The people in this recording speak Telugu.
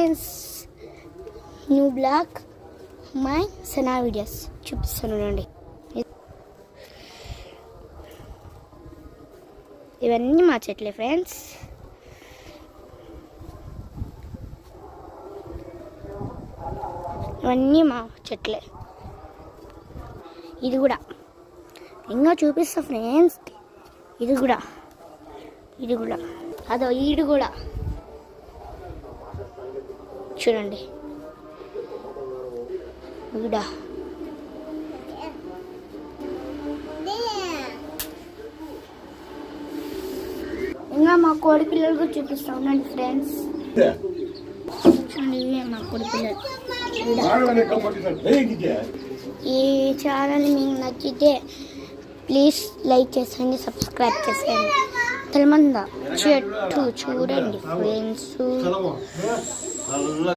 Friends, new blog my Sana videos చూపిస్తానండి. ఇవన్నీ మా చెట్లే ఫ్రెండ్స్. ఇవన్నీ మా చెట్లే. ఇది కూడా ఇంకా చూపిస్తా ఫ్రెండ్స్. ఇది కూడా అదో ఈడు కూడా చూడండి. ఈడ ఇంకా మా కోడి పిల్లలు కూడా చూపిస్తా ఉండండి ఫ్రెండ్స్. చూడండి, ఇవే మా కోడి పిల్లలు. ఈ ఛానల్ మీకు నచ్చితే ప్లీజ్ లైక్ చేసేయండి, సబ్స్క్రైబ్ చేసేయండి. తలమంద చెట్టు చూడండి ఫ్రెండ్స్.